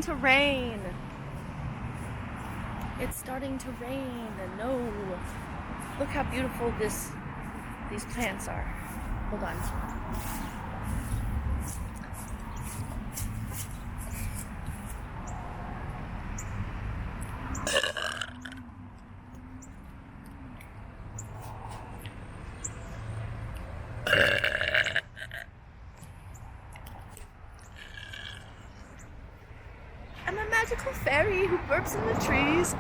to rain. It's starting to rain. No. Look how beautiful these plants are. Hold on. I'm a magical fairy who burps in the trees.